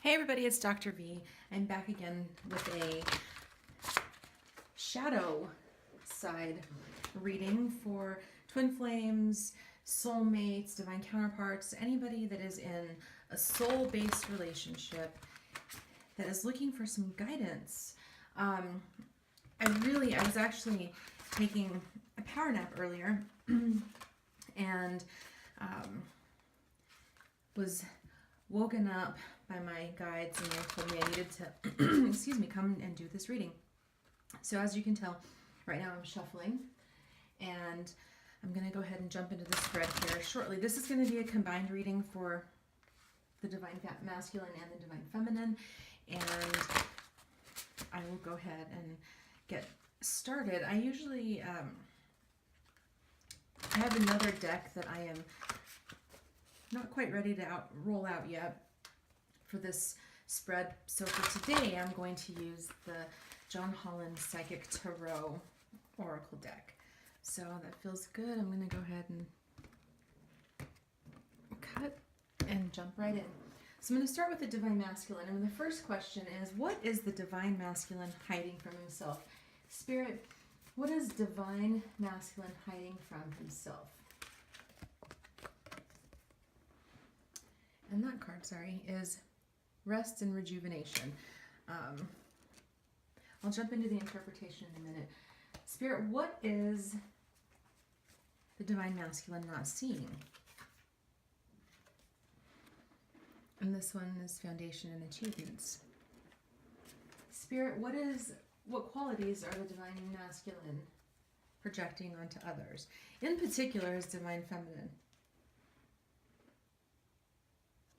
Hey everybody, it's Dr. V. I'm back again with a shadow side reading for twin flames, soulmates, divine counterparts, anybody that is in a soul-based relationship that is looking for some guidance. I was actually taking a power nap earlier and was woken up by my guides, and they told me I needed to excuse me, come and do this reading. So as you can tell, right now I'm shuffling, and I'm going to go ahead and jump into the spread here shortly. This is going to be a combined reading for the divine masculine and the divine feminine, and I will go ahead and get started. I usually I have another deck that I am not quite ready to roll out yet for this spread. So for today, I'm going to use the John Holland Psychic Tarot Oracle deck. So that feels good. I'm going to go ahead and cut and jump right in. So I'm going to start with the divine masculine. And the first question is, what is the divine masculine hiding from himself? Spirit, what is divine masculine hiding from himself? And that card, is rest and rejuvenation. I'll jump into the interpretation in a minute. Spirit, what is the divine masculine not seeing? And this one is foundation and achievements. Spirit, what qualities are the divine masculine projecting onto others? In particular, is divine feminine.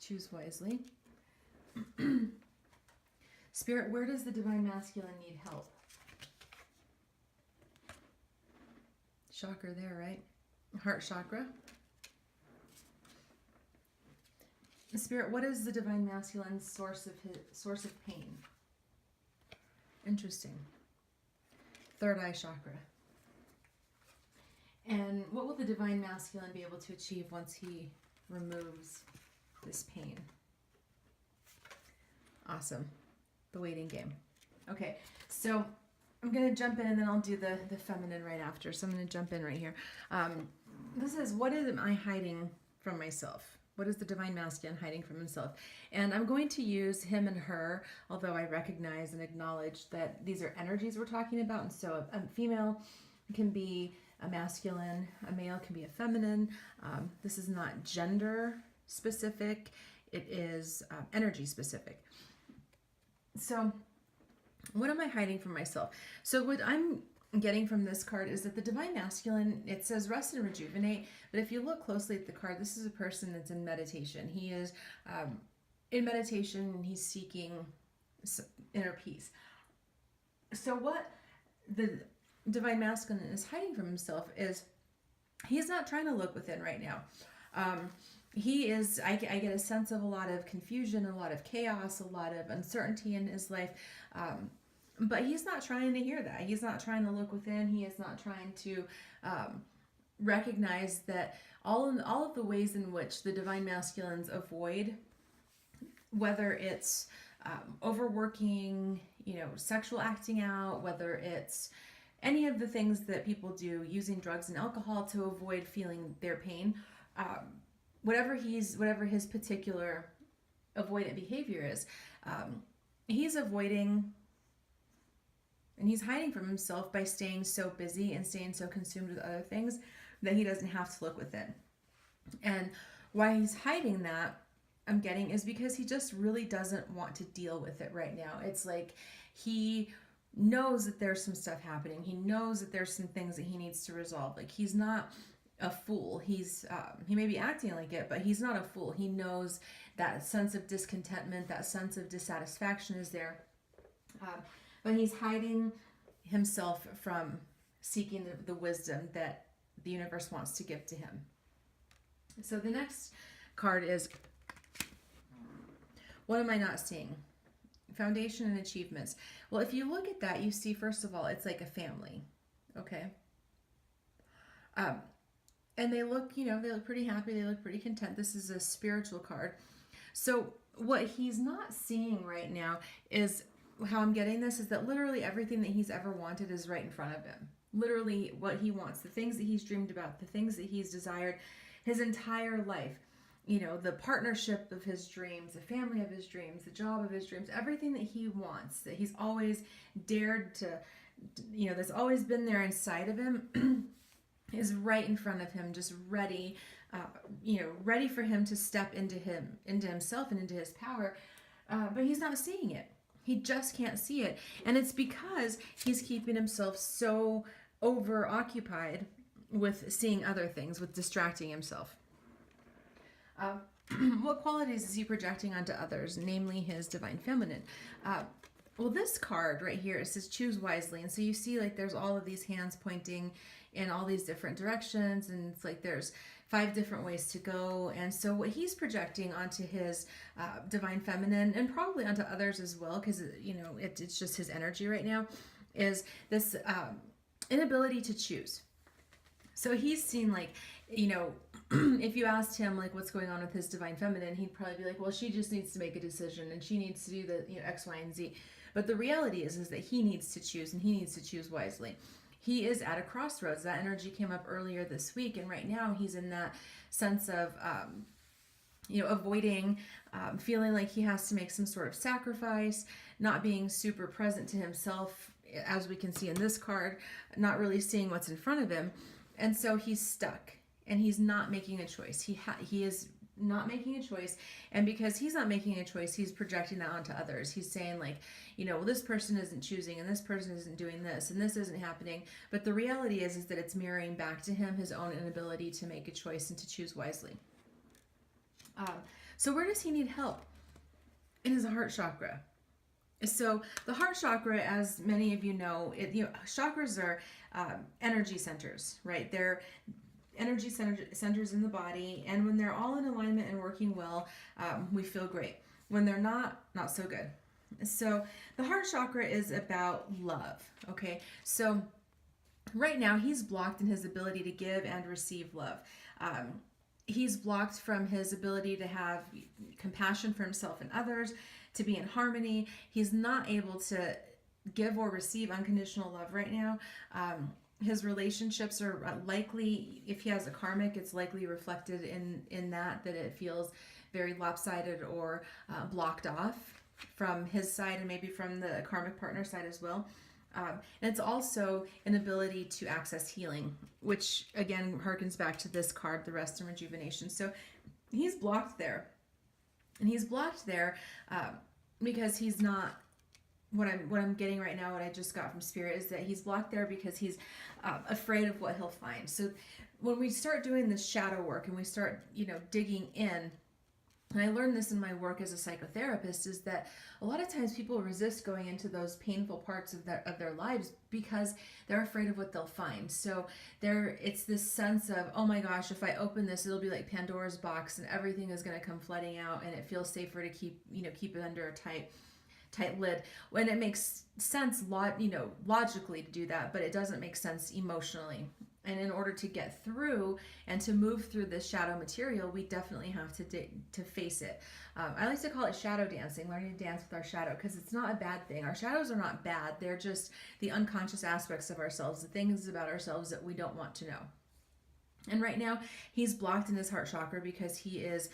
Choose wisely. Spirit, where does the divine masculine need help? Chakra there, right? Heart chakra. Spirit, what is the divine masculine's source of pain? Interesting. Third eye chakra. And what will the divine masculine be able to achieve once he removes this pain? Awesome. The waiting game. Okay, so I'm going to jump in and then I'll do the feminine right after. So I'm going to jump in right here. This is, what am I hiding from myself? What is the divine masculine hiding from himself? And I'm going to use him and her, although I recognize and acknowledge that these are energies we're talking about. And so a female can be a masculine, a male can be a feminine. This is not gender specific. It is energy specific. So what am I hiding from myself? So what I'm getting from this card is that the divine masculine, it says rest and rejuvenate, but if you look closely at the card, this is a person that's in meditation. He is in meditation and he's seeking inner peace. So what the divine masculine is hiding from himself is he's not trying to look within right now. He is, I get a sense of a lot of confusion, a lot of chaos, a lot of uncertainty in his life. But he's not trying to hear that. He's not trying to look within. He is not trying to recognize that all of the ways in which the divine masculines avoid, whether it's overworking, sexual acting out, whether it's any of the things that people do, using drugs and alcohol to avoid feeling their pain, whatever his particular avoidant behavior is, he's avoiding and he's hiding from himself by staying so busy and staying so consumed with other things that he doesn't have to look within. And why he's hiding that, I'm getting, is because he just really doesn't want to deal with it right now. It's like he knows that there's some stuff happening. He knows that there's some things that he needs to resolve. Like, he's not a fool. He may be acting like it, but he's not a fool. He knows that sense of discontentment, that sense of dissatisfaction is there. But he's hiding himself from seeking the wisdom that the universe wants to give to him. So the next card is, what am I not seeing? Foundation and achievements. Well, if you look at that, you see, first of all, it's like a family. Okay. And they look, they look pretty happy. They look pretty content. This is a spiritual card. So what he's not seeing right now is, how I'm getting this is that literally everything that he's ever wanted is right in front of him. Literally what he wants, the things that he's dreamed about, the things that he's desired his entire life. You know, the partnership of his dreams, the family of his dreams, the job of his dreams, everything that he wants, that he's always dared to, you know, that's always been there inside of him is right in front of him, just ready, ready for him to step into himself and into his power. But he's not seeing it. He just can't see it. And it's because he's keeping himself so over-occupied with seeing other things, with distracting himself. What qualities is he projecting onto others, namely his divine feminine? Well, this card right here, it says choose wisely. And so you see like there's all of these hands pointing in all these different directions. And it's like there's 5 different ways to go. And so what he's projecting onto his divine feminine, and probably onto others as well, because, you know, it's just his energy right now, is this inability to choose. So he's seen like, you know, if you asked him like what's going on with his divine feminine, he'd probably be like, well, she just needs to make a decision and she needs to do the, you know, X, Y, and Z. But the reality is that he needs to choose, and he needs to choose wisely. He is at a crossroads. That energy came up earlier this week, and right now he's in that sense of, avoiding, feeling like he has to make some sort of sacrifice, not being super present to himself, as we can see in this card, not really seeing what's in front of him. And so he's stuck, and he's not making a choice. He is not making a choice, and because he's not making a choice, he's projecting that onto others. He's saying like, you know, well, this person isn't choosing, and this person isn't doing this, and this isn't happening. But the reality is that it's mirroring back to him his own inability to make a choice and to choose wisely. So where does he need help? In his heart chakra. So the heart chakra, as many of you know, chakras are energy centers, right? They're energy centers in the body, and when they're all in alignment and working well, we feel great. When they're not so good. So the heart chakra is about love, okay? So right now he's blocked in his ability to give and receive love. He's blocked from his ability to have compassion for himself and others, to be in harmony. He's not able to give or receive unconditional love right now. His relationships are likely, if he has a karmic, it's likely reflected in that it feels very lopsided or blocked off from his side, and maybe from the karmic partner side as well. And it's also an ability to access healing, which again harkens back to this card, the rest and rejuvenation. So he's blocked there. And he's blocked there because he's not, what I'm getting right now, what I just got from Spirit, is that he's blocked there because he's afraid of what he'll find. So when we start doing this shadow work and we start, digging in, and I learned this in my work as a psychotherapist, is that a lot of times people resist going into those painful parts of their lives because they're afraid of what they'll find. So it's this sense of, oh my gosh, if I open this, it'll be like Pandora's box and everything is going to come flooding out, and it feels safer to keep it under a tight lid. When it makes sense, logically to do that, but it doesn't make sense emotionally. And in order to get through and to move through this shadow material, we definitely have to face it. I like to call it shadow dancing, learning to dance with our shadow, because it's not a bad thing. Our shadows are not bad. They're just the unconscious aspects of ourselves, the things about ourselves that we don't want to know. And right now, he's blocked in his heart chakra because he is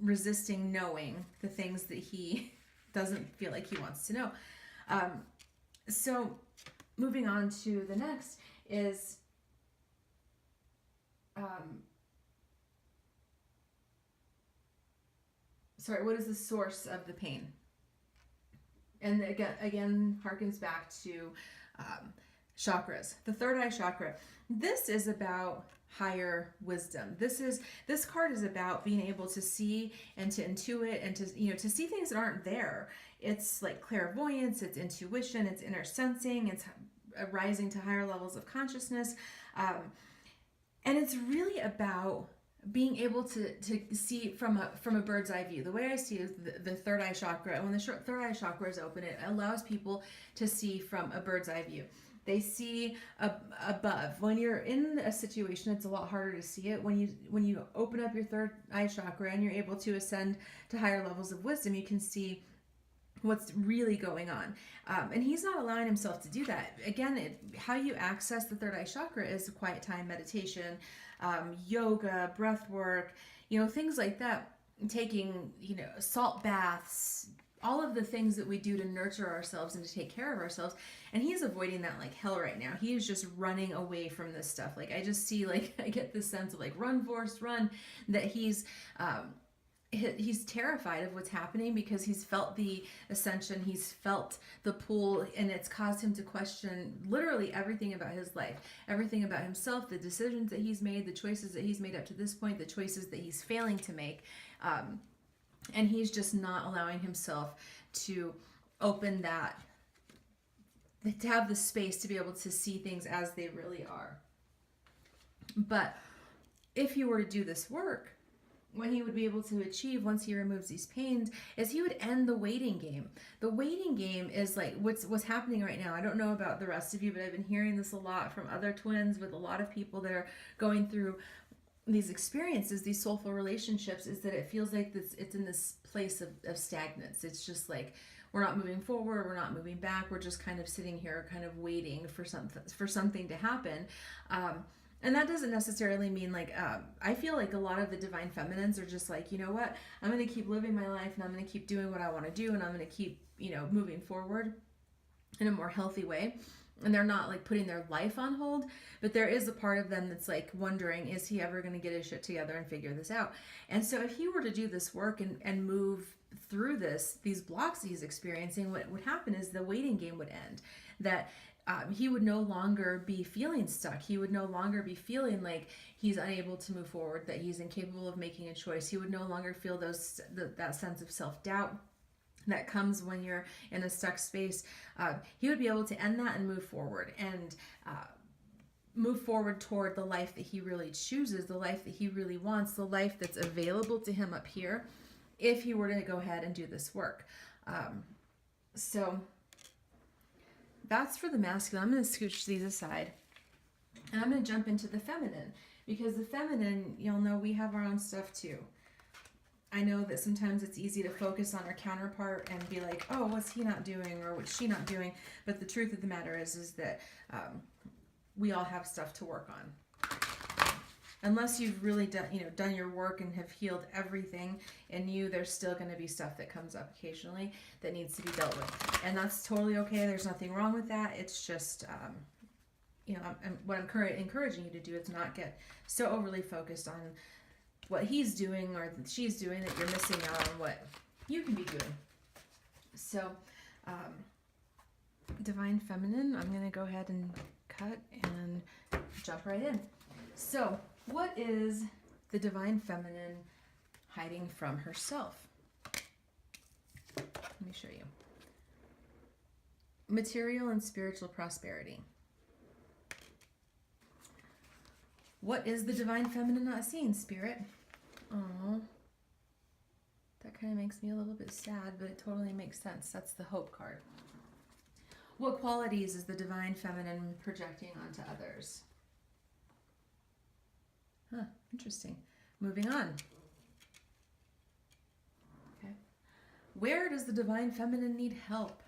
resisting knowing the things that he doesn't feel like he wants to know. So moving on to the next is what is the source of the pain? And again harkens back to chakras. The third eye chakra. This is about higher wisdom. This card is about being able to see and to intuit and to see things that aren't there. It's like clairvoyance, it's intuition, it's inner sensing, it's rising to higher levels of consciousness, and it's really about being able to see from a bird's eye view. The way I see it is the third eye chakra. And when the third eye chakra is open, it allows people to see from a bird's eye view. They see above. When you're in a situation, it's a lot harder to see it. When you open up your third eye chakra and you're able to ascend to higher levels of wisdom, you can see what's really going on. And he's not allowing himself to do that. Again, how you access the third eye chakra is quiet time, meditation, yoga, breath work, things like that. Taking, salt baths, all of the things that we do to nurture ourselves and to take care of ourselves. And he's avoiding that like hell right now. He is just running away from this stuff. Like, I just see, like, I get this sense of like, run, Forrest, run, that he's terrified of what's happening because he's felt the ascension, he's felt the pull, and it's caused him to question literally everything about his life, everything about himself, the decisions that he's made, the choices that he's made up to this point, the choices that he's failing to make. And he's just not allowing himself to open that, to have the space to be able to see things as they really are. But if he were to do this work, what he would be able to achieve once he removes these pains is he would end the waiting game. The waiting game is like what's happening right now. I don't know about the rest of you, but I've been hearing this a lot from other twins, with a lot of people that are going through these experiences, these soulful relationships, is that it feels like it's in this place of stagnance. It's just like we're not moving forward, we're not moving back, we're just kind of sitting here kind of waiting for something to happen. And that doesn't necessarily mean like, I feel like a lot of the divine feminines are just like, you know what, I'm going to keep living my life and I'm going to keep doing what I want to do, and I'm going to keep, moving forward in a more healthy way. And they're not like putting their life on hold, but there is a part of them that's like wondering, is he ever going to get his shit together and figure this out? And so if he were to do this work and move through these blocks he's experiencing, what would happen is the waiting game would end. That he would no longer be feeling stuck. He would no longer be feeling like he's unable to move forward, that he's incapable of making a choice. He would no longer feel that sense of self-doubt that comes when you're in a stuck space. He would be able to end that and move forward, and move forward toward the life that he really chooses, the life that he really wants, the life that's available to him up here, if he were to go ahead and do this work. So that's for the masculine. I'm going to scooch these aside, and I'm going to jump into the feminine, because the feminine, you'll know we have our own stuff too. I know that sometimes it's easy to focus on our counterpart and be like, oh, what's he not doing, or what's she not doing? But the truth of the matter is that we all have stuff to work on. Unless you've really done your work and have healed everything in you, there's still going to be stuff that comes up occasionally that needs to be dealt with. And that's totally okay. There's nothing wrong with that. It's just, what I'm encouraging you to do is not get so overly focused on what he's doing or that she's doing that you're missing out on what you can be doing. So, divine feminine, I'm going to go ahead and cut and jump right in. So, what is the divine feminine hiding from herself? Let me show you. Material and spiritual prosperity. What is the divine feminine not seeing, Spirit? Oh, that kind of makes me a little bit sad, but it totally makes sense. That's the hope card. What qualities is the divine feminine projecting onto others? Huh, interesting. Moving on. Okay. Where does the divine feminine need help?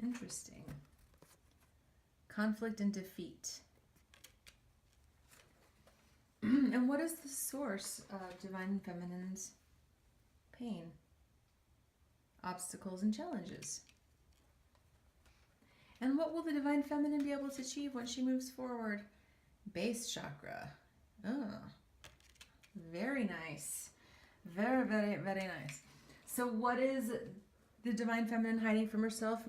Interesting. Conflict and defeat. And what is the source of divine feminine's pain, obstacles, and challenges? And what will the divine feminine be able to achieve when she moves forward? Base chakra. Oh, very nice. Very, very, very nice. So what is the divine feminine hiding from herself?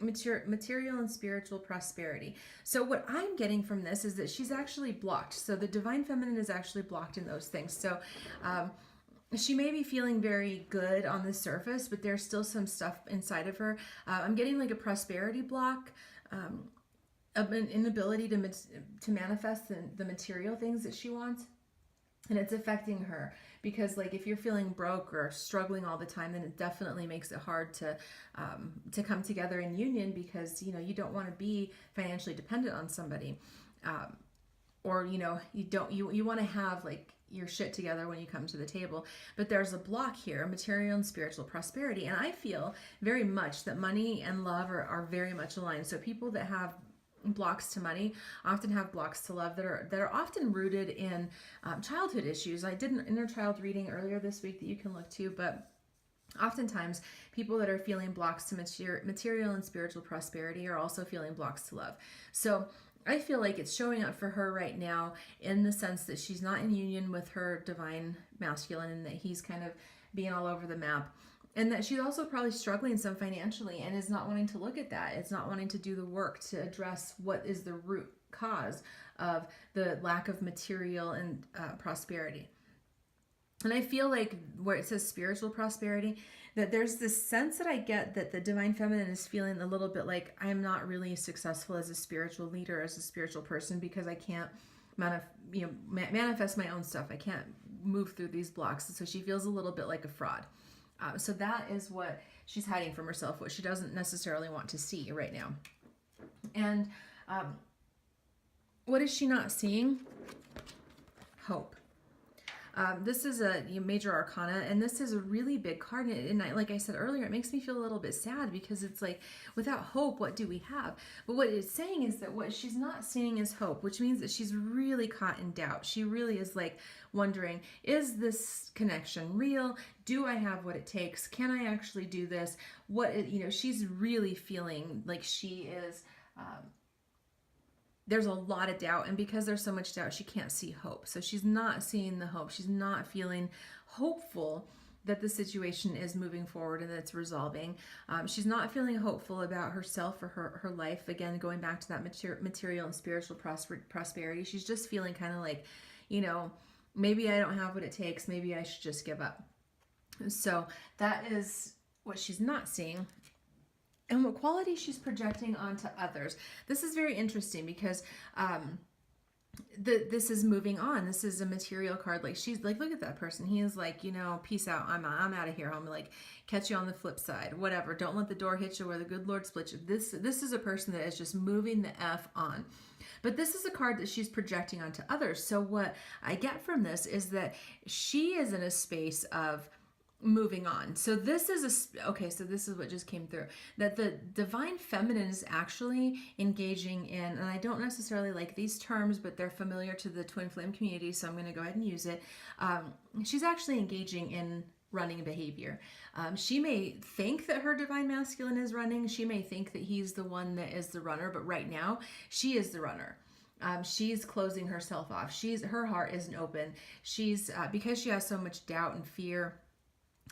Material and spiritual prosperity. So what I'm getting from this is that she's actually blocked. So the divine feminine is actually blocked in those things. So she may be feeling very good on the surface, but there's still some stuff inside of her. I'm getting like a prosperity block, of an inability to manifest the material things that she wants. And it's affecting her because, like, if you're feeling broke or struggling all the time, then it definitely makes it hard to come together in union, because you don't want to be financially dependent on somebody, or you want to have like your shit together when you come to the table. But there's a block here, material and spiritual prosperity, and I feel very much that money and love are very much aligned. So people that have blocks to money often have blocks to love that are often rooted in childhood issues. I did an inner child reading earlier this week that you can look to, but oftentimes people that are feeling blocks to material and spiritual prosperity are also feeling blocks to love. So I feel like it's showing up for her right now in the sense that she's not in union with her divine masculine, and that he's kind of being all over the map. And that she's also probably struggling some financially and is not wanting to look at that. It's not wanting to do the work to address what is the root cause of the lack of material and prosperity. And I feel like where it says spiritual prosperity, that there's this sense that I get that the divine feminine is feeling a little bit like, I'm not really successful as a spiritual leader, as a spiritual person, because I can't manifest my own stuff. I can't move through these blocks. And so she feels a little bit like a fraud. So that is what she's hiding from herself, what she doesn't necessarily want to see right now. And what is she not seeing? Hope. This is a major arcana, and this is a really big card. And like I said earlier, it makes me feel a little bit sad, because it's like, without hope, what do we have? But what it's saying is that what she's not seeing is hope, which means that she's really caught in doubt. She really is like wondering, is this connection real? Do I have what it takes? Can I actually do this? She's really feeling like she is... there's a lot of doubt, and because there's so much doubt, she can't see hope. So she's not seeing the hope. She's not feeling hopeful that the situation is moving forward and that it's resolving. She's not feeling hopeful about herself or her life. Again, going back to that material and spiritual prosperity, she's just feeling kind of like, maybe I don't have what it takes. Maybe I should just give up. So that is what she's not seeing. And what quality she's projecting onto others. This is very interesting, because this is moving on. This is a material card. Like, she's like, look at that person. He is like, peace out. I'm out of here. I'm like, catch you on the flip side. Whatever. Don't let the door hit you where the good Lord split you. This is a person that is just moving the F on. But this is a card that she's projecting onto others. So what I get from this is that she is in a space of moving on. So this is so this is what just came through, that the divine feminine is actually engaging in, and I don't necessarily like these terms, but they're familiar to the twin flame community, so I'm going to go ahead and use it. She's actually engaging in running behavior. She may think that her divine masculine is running. She may think that he's the one that is the runner, but right now she is the runner. She's closing herself off. Her heart isn't open. She's because she has so much doubt and fear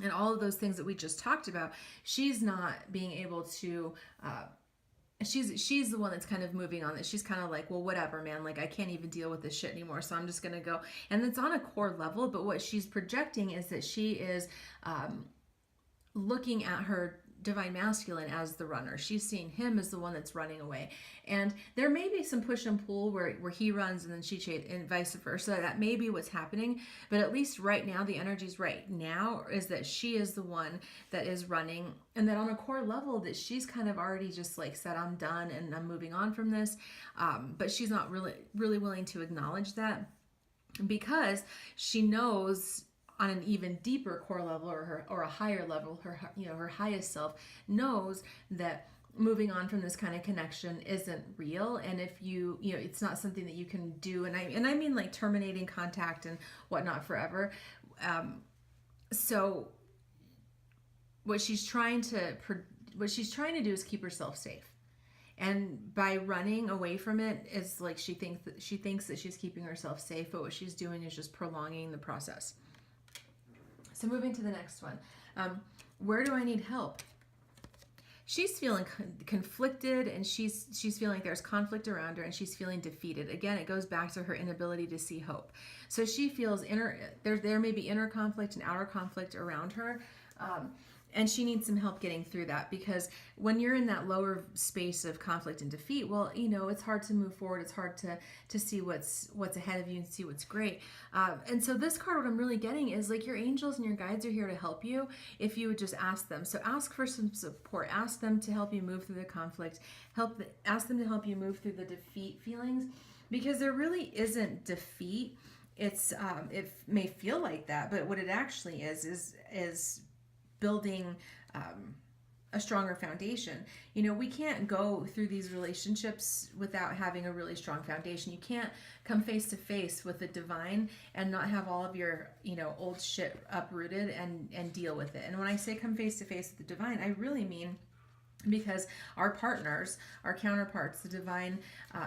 and all of those things that we just talked about, she's not being able to, she's the one that's kind of moving on. That she's kind of like, well, whatever, man, like, I can't even deal with this shit anymore, so I'm just going to go. And it's on a core level, but what she's projecting is that she is looking at her divine masculine as the runner. She's seeing him as the one that's running away. And there may be some push and pull where he runs and then she chases, and vice versa. That may be what's happening, but at least right now, the energies right now is that she is the one that is running, and that on a core level that she's kind of already just like said, I'm done and I'm moving on from this. But she's not really willing to acknowledge that, because she knows on an even deeper core level, or a higher level, her highest self knows that moving on from this kind of connection isn't real. And if it's not something that you can do. And I mean like terminating contact and whatnot forever. So what she's trying to do is keep herself safe. And by running away from it is like, she thinks that she's keeping herself safe, but what she's doing is just prolonging the process. So moving to the next one. Where do I need help? She's feeling conflicted, and she's feeling like there's conflict around her, and she's feeling defeated. Again, it goes back to her inability to see hope. So she feels there may be inner conflict and outer conflict around her. And she needs some help getting through that, because when you're in that lower space of conflict and defeat, well, it's hard to move forward. It's hard to see what's ahead of you and see what's great. And so this card, what I'm really getting is like your angels and your guides are here to help you if you would just ask them. So ask for some support. Ask them to help you move through the conflict. Ask them to help you move through the defeat feelings, because there really isn't defeat. It may feel like that, but what it actually is building a stronger foundation. We can't go through these relationships without having a really strong foundation. You can't come face to face with the divine and not have all of your old shit uprooted and deal with it. And when I say come face to face with the divine, I really mean, because our partners, our counterparts, the divine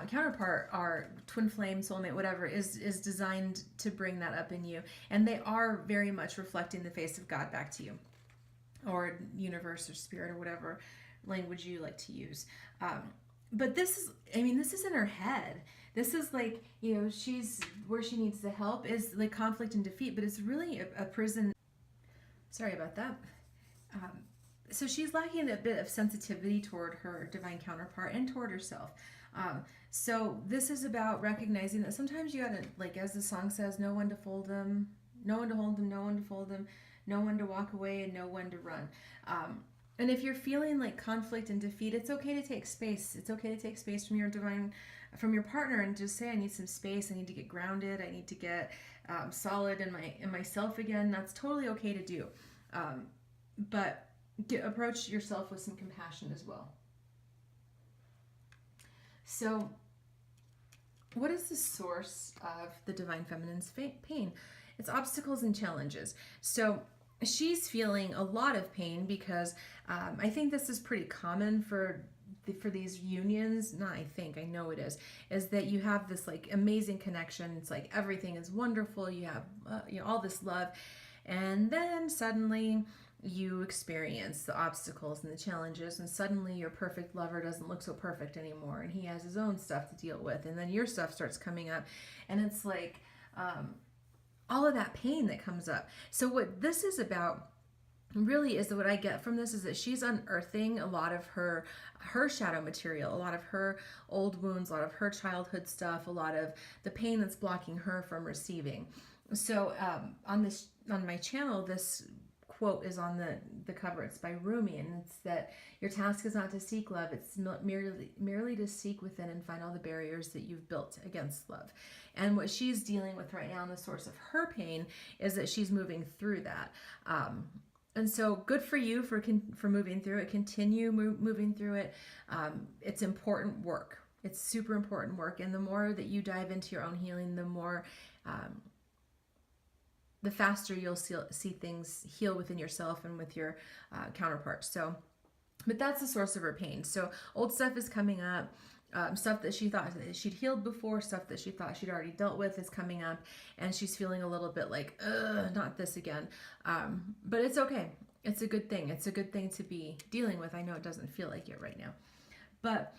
counterpart, our twin flame, soulmate, whatever, is designed to bring that up in you. And they are very much reflecting the face of God back to you, or universe or spirit, or whatever language you like to use. But this is in her head. This is like, she's where she needs the help is like conflict and defeat, but it's really a prison. Sorry about that. So she's lacking a bit of sensitivity toward her divine counterpart and toward herself. So this is about recognizing that sometimes you gotta, like as the song says, know when to fold them, know when to hold them, know when to fold them, know when to walk away, and know when to run. And if you're feeling like conflict and defeat, it's okay to take space. It's okay to take space from your partner, and just say, I need some space. I need to get grounded. I need to get solid in myself again. That's totally okay to do. But approach yourself with some compassion as well. So, what is the source of the divine feminine's pain? It's obstacles and challenges. So she's feeling a lot of pain because I think this is pretty common for these unions. Not I think, I know it is that you have this like amazing connection. It's like everything is wonderful. You have all this love, and then suddenly you experience the obstacles and the challenges, and suddenly your perfect lover doesn't look so perfect anymore, and he has his own stuff to deal with, and then your stuff starts coming up, and it's like all of that pain that comes up. So what this is about really is that what I get from this is that she's unearthing a lot of her shadow material, a lot of her old wounds, a lot of her childhood stuff, a lot of the pain that's blocking her from receiving. So on my channel, this quote is on the cover. It's by Rumi, and it's that your task is not to seek love, it's merely to seek within and find all the barriers that you've built against love. And what she's dealing with right now, and the source of her pain, is that she's moving through that. And so good for you for moving through it. Continue moving through it. It's important work. It's super important work. And the more that you dive into your own healing, the faster you'll see things heal within yourself and with your counterparts. So, but that's the source of her pain. So old stuff is coming up. Stuff that she thought that she'd healed before, stuff that she thought she'd already dealt with is coming up, and she's feeling a little bit like, ugh, not this again. But it's okay. It's a good thing. It's a good thing to be dealing with. I know it doesn't feel like it right now. But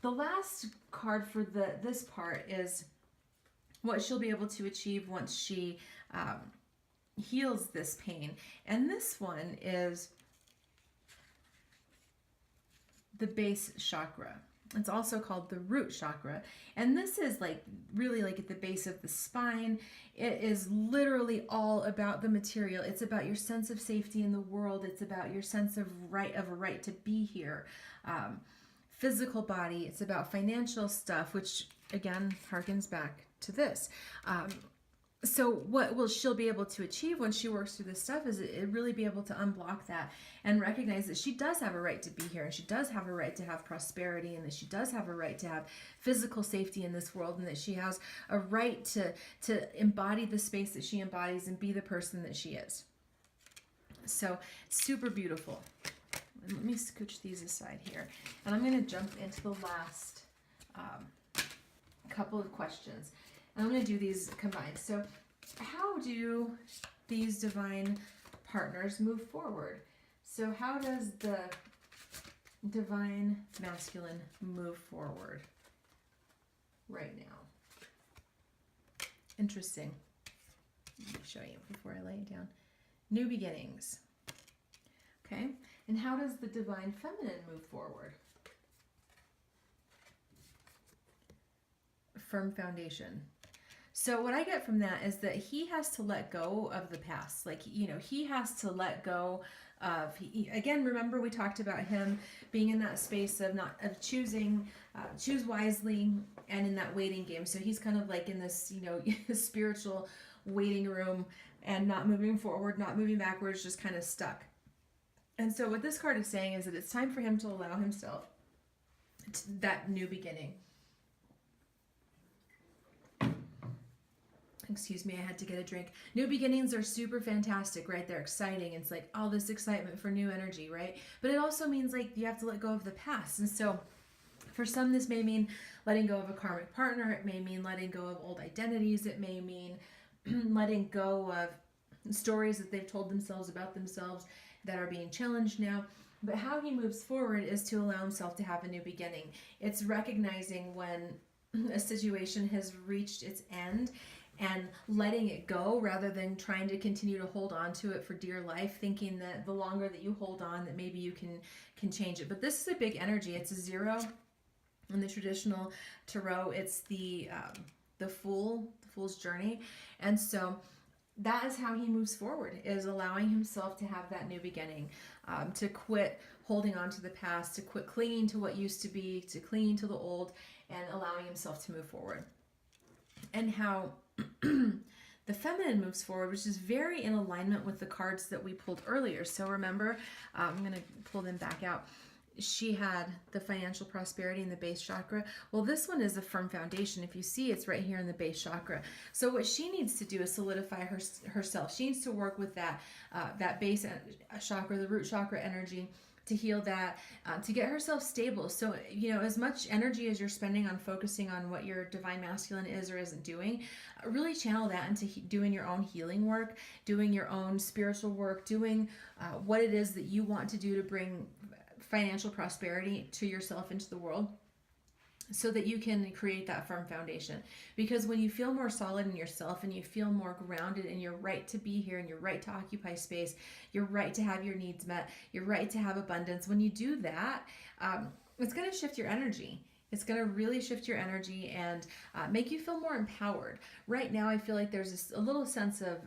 the last card for this part is what she'll be able to achieve once she heals this pain. And this one is the base chakra. It's also called the root chakra. And this is like really like at the base of the spine. It is literally all about the material. It's about your sense of safety in the world. It's about your sense of a right to be here. Physical body. It's about financial stuff, which again harkens back to this. So what will she'll be able to achieve when she works through this stuff is it really be able to unblock that and recognize that she does have a right to be here, and she does have a right to have prosperity, and that she does have a right to have physical safety in this world, and that she has a right to embody the space that she embodies and be the person that she is. So super beautiful. And let me scooch these aside here, and I'm going to jump into the last couple of questions. I'm going to do these combined. So how do these divine partners move forward? So how does the divine masculine move forward right now? Interesting. Let me show you before I lay it down. New beginnings. Okay, and how does the divine feminine move forward? Firm foundation. So what I get from that is that he has to let go of the past. Like, you know, he has to let go of, again, remember we talked about him being in that space of choosing, choose wisely, and in that waiting game. So he's kind of like in this, you know, spiritual waiting room and not moving forward, not moving backwards, just kind of stuck. And so what this card is saying is that it's time for him to allow himself that new beginning. Excuse me, I had to get a drink. New beginnings are super fantastic, right? They're exciting. It's like all this excitement for new energy, right? But it also means like you have to let go of the past. And so for some, this may mean letting go of a karmic partner. It may mean letting go of old identities. It may mean letting go of stories that they've told themselves about themselves that are being challenged now. But how he moves forward is to allow himself to have a new beginning. It's recognizing when a situation has reached its end and letting it go rather than trying to continue to hold on to it for dear life, thinking that the longer that you hold on, that maybe you can change it. But this is a big energy. It's a 0 in the traditional tarot. It's the fool's journey. And so that is how he moves forward, is allowing himself to have that new beginning, to quit holding on to the past, to quit clinging to what used to be, to clinging to the old, and allowing himself to move forward. And how the feminine moves forward, which is very in alignment with the cards that we pulled earlier. So remember, I'm going to pull them back out. She had the financial prosperity in the base chakra. Well, this one is a firm foundation. If you see, it's right here in the base chakra. So what she needs to do is solidify herself. She needs to work with that base chakra, the root chakra energy, to heal that, to get herself stable. So, you know, as much energy as you're spending on focusing on what your divine masculine is or isn't doing, really channel that into doing your own healing work, doing your own spiritual work, doing what it is that you want to do to bring financial prosperity to yourself into the world, so that you can create that firm foundation. Because when you feel more solid in yourself and you feel more grounded in your right to be here and your right to occupy space, your right to have your needs met, your right to have abundance, when you do that, it's going to shift your energy. It's going to really shift your energy and make you feel more empowered. Right now, I feel like there's a little sense of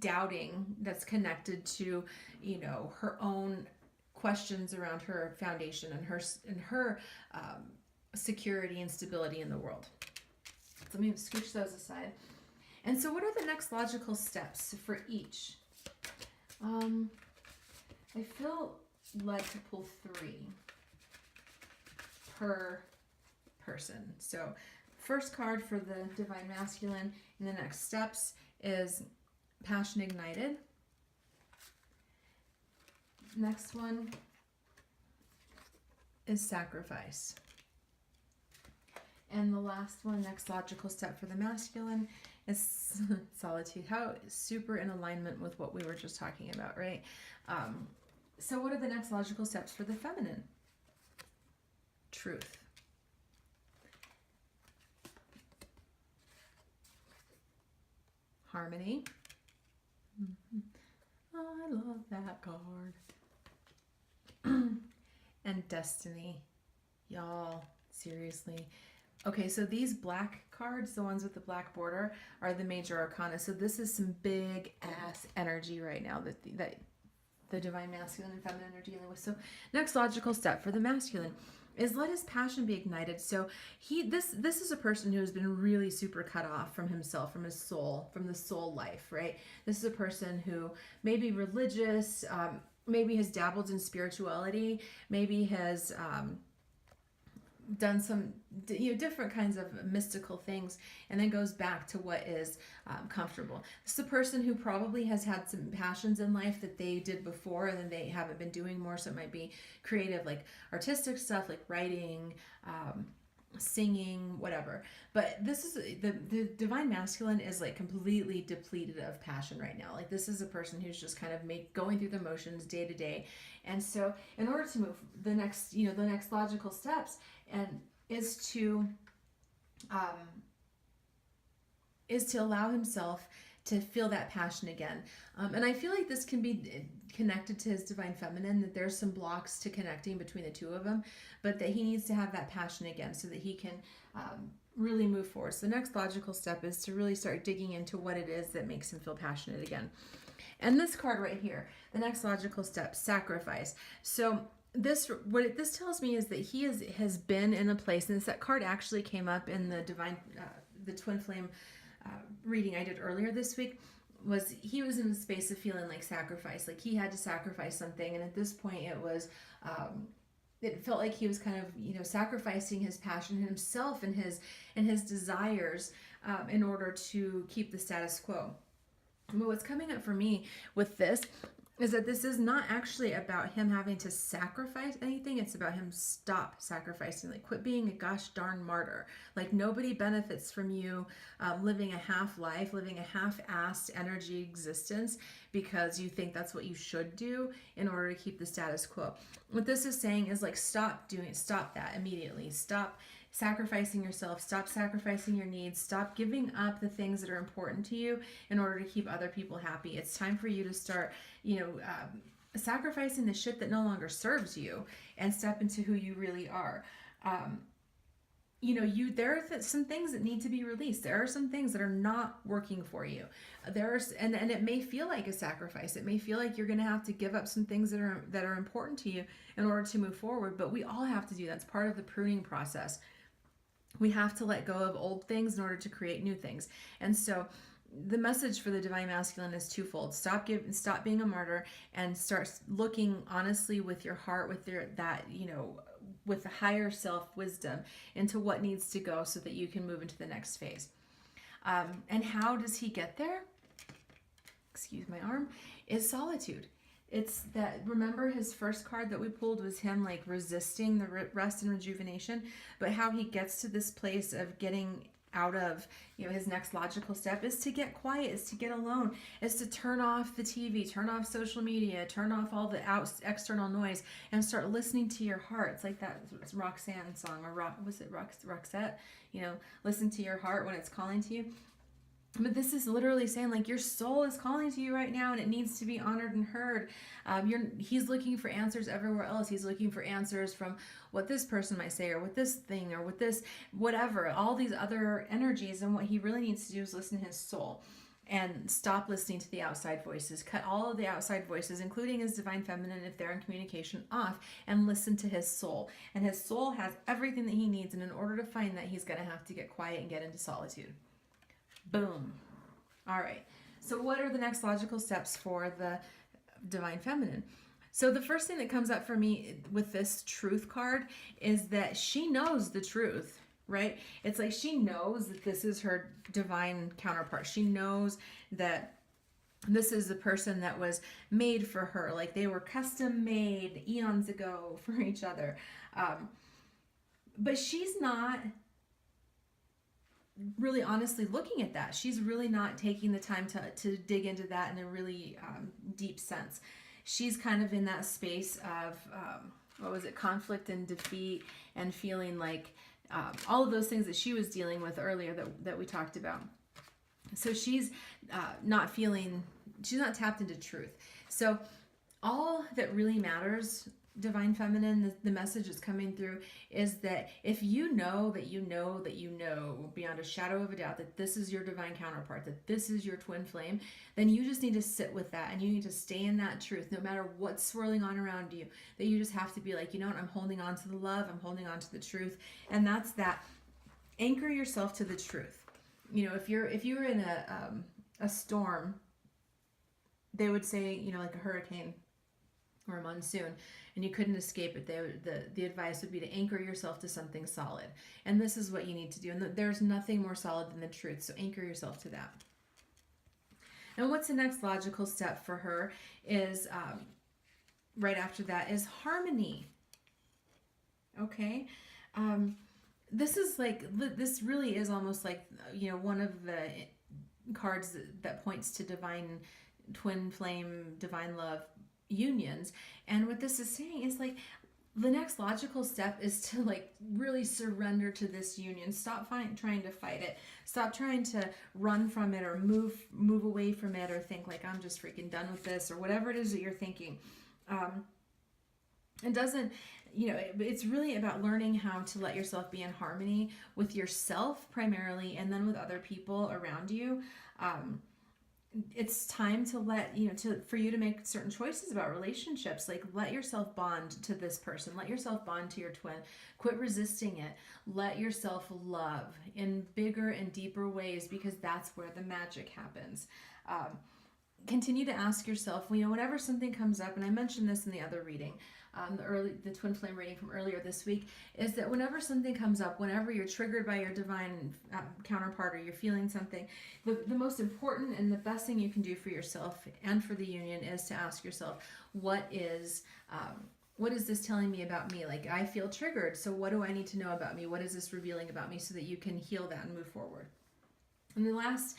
doubting that's connected to, you know, her own questions around her foundation and her security and stability in the world. So let me scooch those aside. And so what are the next logical steps for each? I feel led to pull 3 per person. So first card for the divine masculine in the next steps is passion ignited. Next one is sacrifice. And the last one, next logical step for the masculine, is solitude. How super in alignment with what we were just talking about, right? So what are the next logical steps for the feminine? Truth. Harmony. I love that card. And destiny. Y'all, seriously. Okay, so these black cards, the ones with the black border, are the major arcana. So this is some big ass energy right now that the divine masculine and feminine are dealing with. So next logical step for the masculine is let his passion be ignited. So this is a person who has been really super cut off from himself, from his soul, from the soul life, right? This is a person who may be religious, maybe has dabbled in spirituality, maybe has done some different kinds of mystical things, and then goes back to what is comfortable. This is a person who probably has had some passions in life that they did before and then they haven't been doing more. So it might be creative, like artistic stuff, like writing, singing, whatever. But this is the divine masculine is like completely depleted of passion right now. Like this is a person who's just kind of going through the motions day to day. And so in order to move the next logical steps and is to allow himself to feel that passion again. And I feel like this can be connected to his divine feminine, that there's some blocks to connecting between the two of them, but that he needs to have that passion again so that he can really move forward. So the next logical step is to really start digging into what it is that makes him feel passionate again. And this card right here, the next logical step, sacrifice. So what this tells me is that he has been in a place, and that card actually came up in the divine, the twin flame reading I did earlier this week. Was he was in a space of feeling like sacrifice, like he had to sacrifice something, and at this point it felt like he was kind of sacrificing his passion, himself, and his desires in order to keep the status quo. But what's coming up for me with this is that this is not actually about him having to sacrifice anything. It's about him stop sacrificing, like quit being a gosh darn martyr. Like nobody benefits from you living a half life, living a half-assed energy existence because you think that's what you should do in order to keep the status quo. What this is saying is like stop that immediately. Stop sacrificing yourself, stop sacrificing your needs, stop giving up the things that are important to you in order to keep other people happy. It's time for you to start, sacrificing the shit that no longer serves you and step into who you really are. There are some things that need to be released. There are some things that are not working for you. And it may feel like a sacrifice. It may feel like you're going to have to give up some things that are important to you in order to move forward. But we all have to do that. It's part of the pruning process. We have to let go of old things in order to create new things. And so the message for the divine masculine is twofold. Stop being a martyr and start looking honestly with your heart, with with the higher self wisdom into what needs to go so that you can move into the next phase. And how does he get there? Excuse my arm. Is solitude. It's that, remember his first card that we pulled was him like resisting the rest and rejuvenation, but how he gets to this place of getting out of, his next logical step is to get quiet, is to get alone, is to turn off the TV, turn off social media, turn off all the external noise and start listening to your heart. It's like that Roxanne song, or was it Roxette? Listen to your heart when it's calling to you. But this is literally saying like your soul is calling to you right now and it needs to be honored and heard. He's looking for answers everywhere else. He's looking for answers from what this person might say or with this thing or with this whatever, all these other energies. And what he really needs to do is listen to his soul and stop listening to the outside voices. Cut all of the outside voices, including his divine feminine, if they're in communication, off and listen to his soul. And his soul has everything that he needs. And in order to find that, he's going to have to get quiet and get into solitude. Boom. All right. So what are the next logical steps for the divine feminine? So the first thing that comes up for me with this truth card is that she knows the truth, right? It's like she knows that this is her divine counterpart. She knows that this is the person that was made for her. Like they were custom made eons ago for each other. But she's not really honestly looking at that. She's really not taking the time to dig into that in a really deep sense. She's kind of in that space of conflict and defeat and feeling like all of those things that she was dealing with earlier that we talked about. So she's not tapped into truth. So all that really matters, divine feminine, the message that's coming through is that if you know that you know that you know beyond a shadow of a doubt that this is your divine counterpart, that this is your twin flame, then you just need to sit with that and you need to stay in that truth no matter what's swirling on around you. That you just have to be like, what, I'm holding on to the love, I'm holding on to the truth. And that's that. Anchor yourself to the truth. If you're in a storm, they would say, like a hurricane or a monsoon, and you couldn't escape it, the advice would be to anchor yourself to something solid. And this is what you need to do. And there's nothing more solid than the truth. So anchor yourself to that. And what's the next logical step for her is, right after that is harmony. Okay. This really is almost like, one of the cards that points to divine twin flame, divine love unions. And what this is saying is like, the next logical step is to like really surrender to this union. Stop trying to fight it. Stop trying to run from it or move away from it or think like I'm just freaking done with this or whatever it is that you're thinking. It doesn't, it's really about learning how to let yourself be in harmony with yourself primarily, and then with other people around you. It's time to for you to make certain choices about relationships. Like, let yourself bond to this person, let yourself bond to your twin, quit resisting it, let yourself love in bigger and deeper ways, because that's where the magic happens. Continue to ask yourself, whenever something comes up, and I mentioned this in the other reading, the twin flame reading from earlier this week, is that whenever something comes up, whenever you're triggered by your divine counterpart, or you're feeling something, the most important and the best thing you can do for yourself and for the union is to ask yourself, what is this telling me about me? Like, I feel triggered, so what do I need to know about me? What is this revealing about me, so that you can heal that and move forward? And the next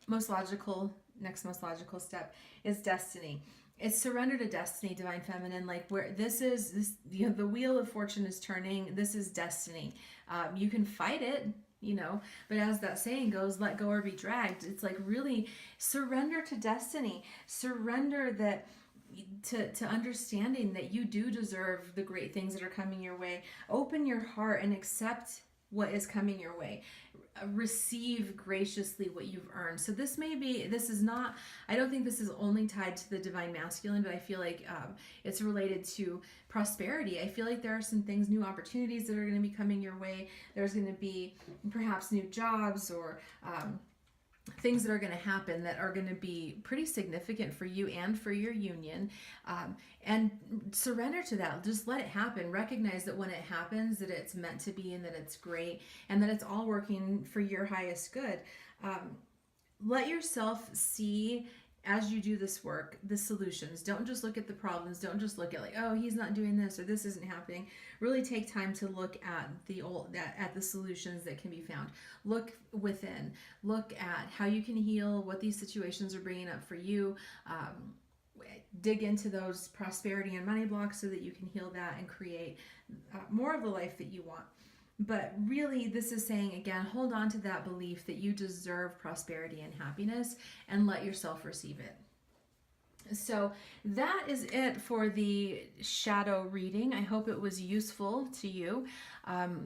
most logical step is destiny. It's surrender to destiny, divine feminine. Like, where the wheel of fortune is turning. This is destiny. You can fight it, but as that saying goes, let go or be dragged. It's like, really surrender to destiny. Surrender that to understanding that you do deserve the great things that are coming your way. Open your heart and accept what is coming your way. Receive graciously what you've earned. So I don't think this is only tied to the divine masculine, but I feel like it's related to prosperity. I feel like there are some things, new opportunities that are going to be coming your way. There's going to be perhaps new jobs or things that are going to happen that are going to be pretty significant for you and for your union, and surrender to that. Just let it happen. Recognize that when it happens, that it's meant to be, and that it's great, and that it's all working for your highest good. Let yourself see, as you do this work, the solutions. Don't just look at the problems. Don't just look at like, oh, he's not doing this or this isn't happening. Really take time to look at the solutions that can be found. Look within. Look at how you can heal, what these situations are bringing up for you. Dig into those prosperity and money blocks so that you can heal that and create more of the life that you want. But really, this is saying, again, hold on to that belief that you deserve prosperity and happiness, and let yourself receive it. So that is it for the shadow reading. I hope it was useful to you.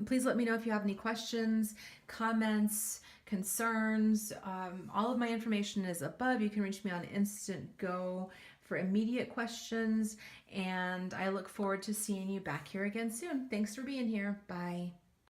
Please let me know if you have any questions, comments, concerns. All of my information is above. You can reach me on Instant Go for immediate questions, and I look forward to seeing you back here again soon. Thanks for being here. Bye.